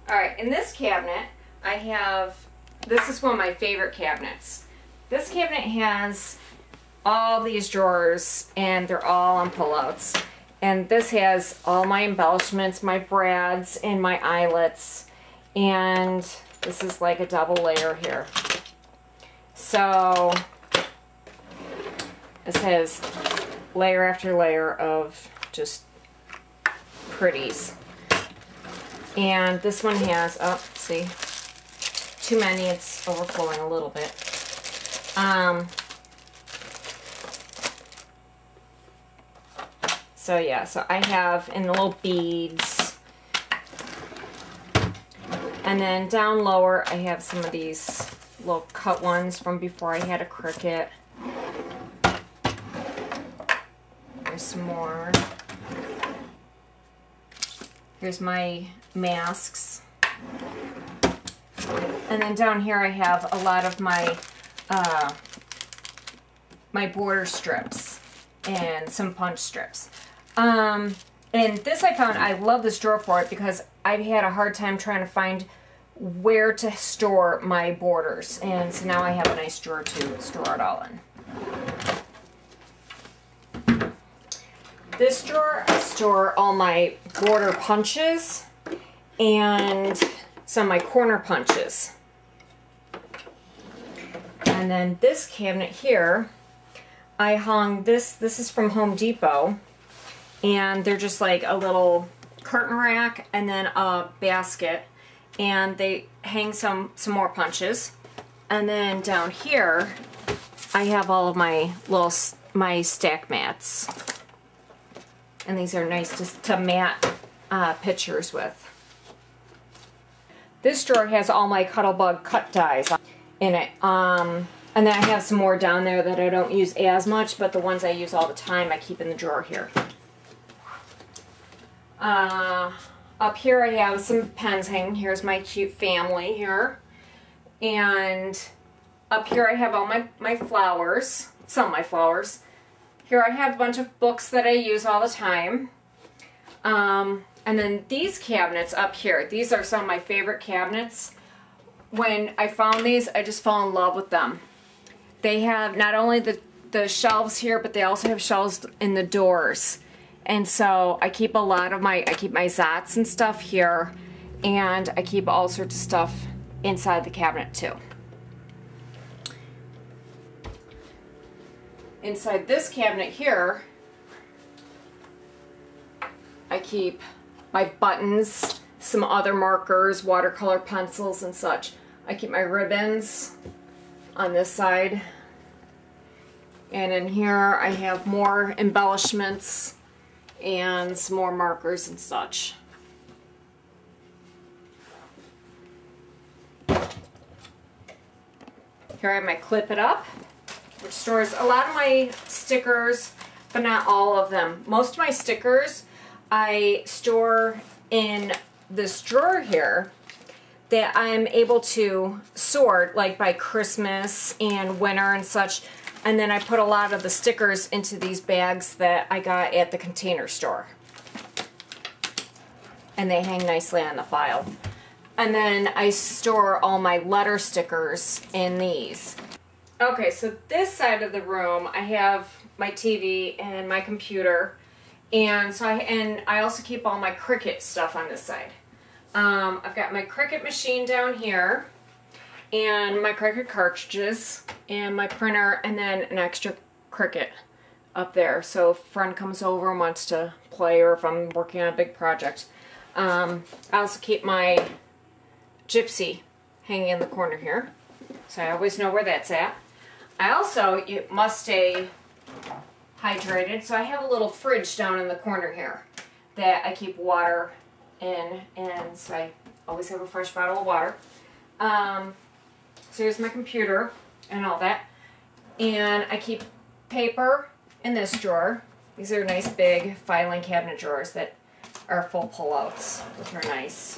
Alright, in this cabinet, I have, this is one of my favorite cabinets. This cabinet has all these drawers, and they're all on pullouts. And this has all my embellishments, my brads, and my eyelets. And this is like a double layer here. So, this has layer after layer of just pretties. And this one has, oh, see, too many, it's overflowing a little bit. So yeah, so I have in the little beads. And then down lower, I have some of these little cut ones from before I had a Cricut. There's some more. Here's my masks. And then down here I have a lot of my my border strips and some punch strips. And this I found, I love this drawer for it because I've had a hard time trying to find where to store my borders. And so now I have a nice drawer to store it all in. This drawer, I store all my border punches and some of my corner punches. And then this cabinet here, I hung this is from Home Depot, and they're just like a little curtain rack and then a basket, and they hang some more punches. And then down here, I have all of my my stack mats. And these are nice to mat pictures with. This drawer has all my Cuttlebug cut dies in it. And then I have some more down there that I don't use as much, but the ones I use all the time I keep in the drawer here. Up here I have some pens hanging. Here's my cute family here. And up here I have all my flowers, some of my flowers. Here I have a bunch of books that I use all the time. And then these cabinets up here, these are some of my favorite cabinets. When I found these, I just fell in love with them. They have not only the shelves here, but they also have shelves in the doors. And so I keep a lot of I keep my Zots and stuff here, and I keep all sorts of stuff inside the cabinet too. Inside this cabinet here, I keep my buttons, some other markers, watercolor pencils and such. I keep my ribbons on this side. And in here I have more embellishments and some more markers and such. Here I have my Clip It Up, which stores a lot of my stickers, but not all of them. Most of my stickers I store in this drawer here that I'm able to sort, like by Christmas and winter and such. And then I put a lot of the stickers into these bags that I got at the Container Store. And they hang nicely on the file. And then I store all my letter stickers in these. Okay, so this side of the room, I have my TV and my computer. And so I also keep all my Cricut stuff on this side. I've got my Cricut machine down here, and my Cricut cartridges, and my printer, and then an extra Cricut up there. So if a friend comes over and wants to play, or if I'm working on a big project. I also keep my Gypsy hanging in the corner here, so I always know where that's at. I also, it must stay hydrated, so I have a little fridge down in the corner here that I keep water in, and so I always have a fresh bottle of water. So here's my computer and all that, and I keep paper in this drawer. These are nice big filing cabinet drawers that are full pullouts, which are nice.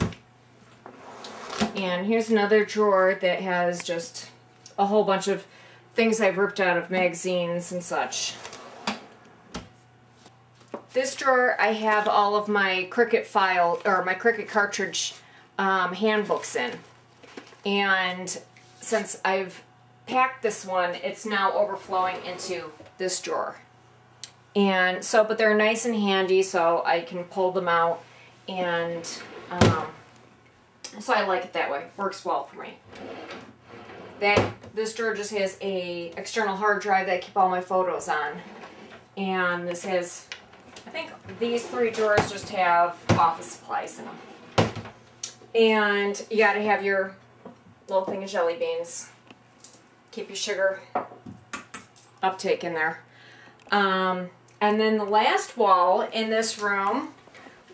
And here's another drawer that has just a whole bunch of things I've ripped out of magazines and such. This drawer, I have all of my Cricut file, or my Cricut cartridge handbooks in. And since I've packed this one, it's now overflowing into this drawer. And so, but they're nice and handy, so I can pull them out, and so I like it that way. Works well for me. This drawer just has a external hard drive that I keep all my photos on. And this has, I think these 3 drawers just have office supplies in them. And you gotta have your little thing of jelly beans. Keep your sugar uptake in there. And then the last wall in this room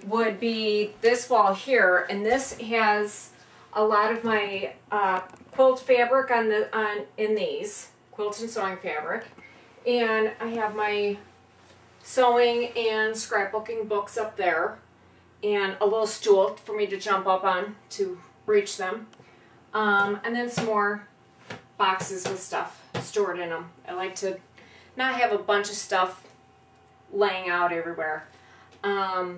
would be this wall here, and this has a lot of my quilt fabric in these quilt and sewing fabric, and I have my sewing and scrapbooking books up there, and a little stool for me to jump up on to reach them, and then some more boxes with stuff stored in them. I like to not have a bunch of stuff laying out everywhere. I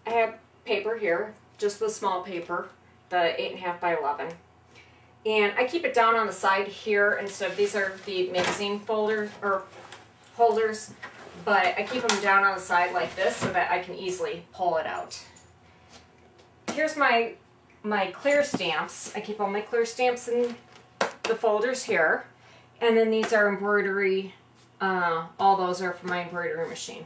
have paper here, just the small paper, the 8.5 by 11. And I keep it down on the side here, and so these are the magazine folders or holders, but I keep them down on the side like this so that I can easily pull it out. Here's my clear stamps. I keep all my clear stamps in the folders here, and then these are embroidery. All those are from my embroidery machine.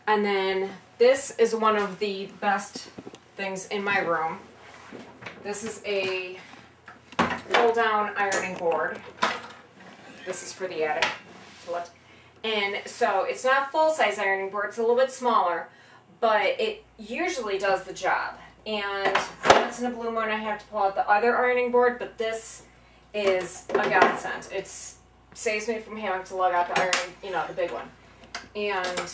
And then this is one of the best things in my room. This is a pull-down ironing board. This is for the attic. And so it's not a full-size ironing board, it's a little bit smaller, but it usually does the job. And once in a blue moon I have to pull out the other ironing board, but this is a godsend. It saves me from having to lug out the ironing, you know, the big one. And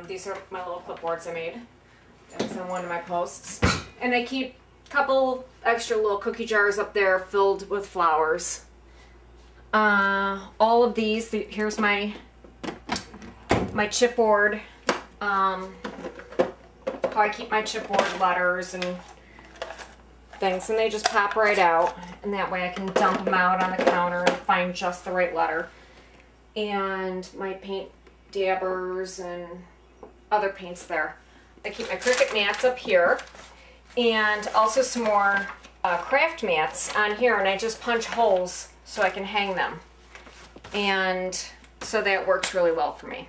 these are my little clipboards I made. That's on one of my posts. And I keep a couple extra little cookie jars up there filled with flowers. All of these, here's my chipboard. How I keep my chipboard letters and things, and they just pop right out, and that way I can dump them out on the counter and find just the right letter. And my paint dabbers and other paints there. I keep my Cricut mats up here, and also some more craft mats on here, and I just punch holes so I can hang them. And so that works really well for me.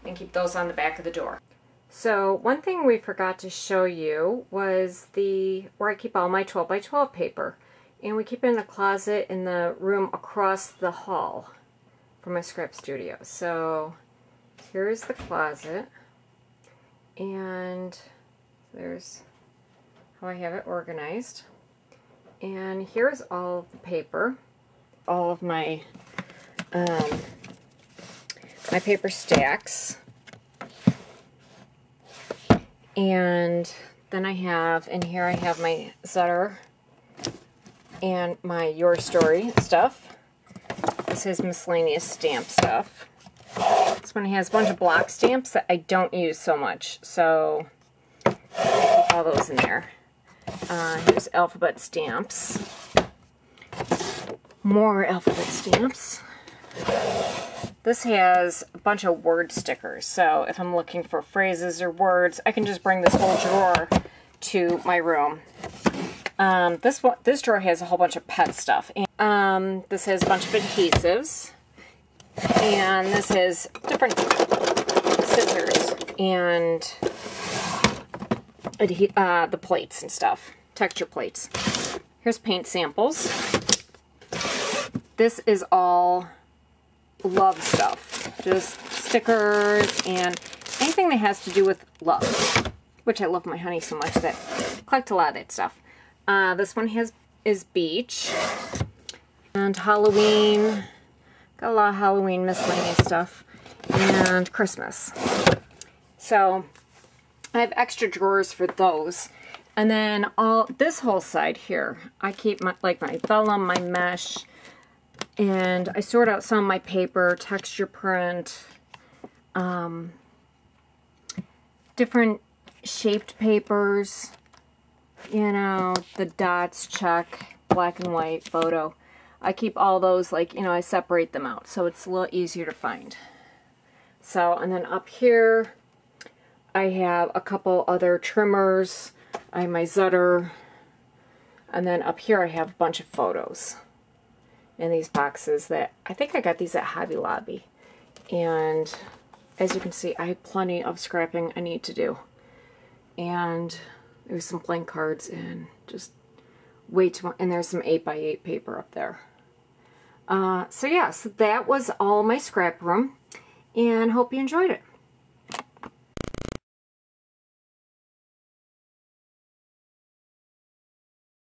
And keep those on the back of the door. So one thing we forgot to show you was where I keep all my 12 by 12 paper. And we keep it in a closet in the room across the hall from my scrap studio. So here's the closet, and there's how I have it organized. And here's all of the paper, all of my my paper stacks. And then I have, in here I have my Zutter and my Your Story stuff. This is miscellaneous stamp stuff. This one has a bunch of block stamps that I don't use so much, so I keep all those in there. Here's alphabet stamps. More alphabet stamps. This has a bunch of word stickers, so if I'm looking for phrases or words, I can just bring this whole drawer to my room. This drawer has a whole bunch of pet stuff. And, this has a bunch of adhesives, and this has different scissors and the plates and stuff, texture plates. Here's paint samples. This is all love stuff, just stickers and anything that has to do with love, which I love my honey so much that I collect a lot of that stuff. This one is beach and Halloween. Got a lot of Halloween miscellaneous stuff and Christmas. So I have extra drawers for those. And then this whole side here, I keep my vellum, my mesh, and I sort out some of my paper, texture print, different shaped papers, you know, the dots, check, black and white photo. I keep all those, like, you know, I separate them out so it's a little easier to find. So, and then up here, I have a couple other trimmers. I have my Zutter. And then up here I have a bunch of photos in these boxes that I think I got these at Hobby Lobby. And as you can see, I have plenty of scrapping I need to do. And there's some blank cards and just way too much. And there's some 8x8 paper up there. So yeah, so that was all my scrap room. And hope you enjoyed it.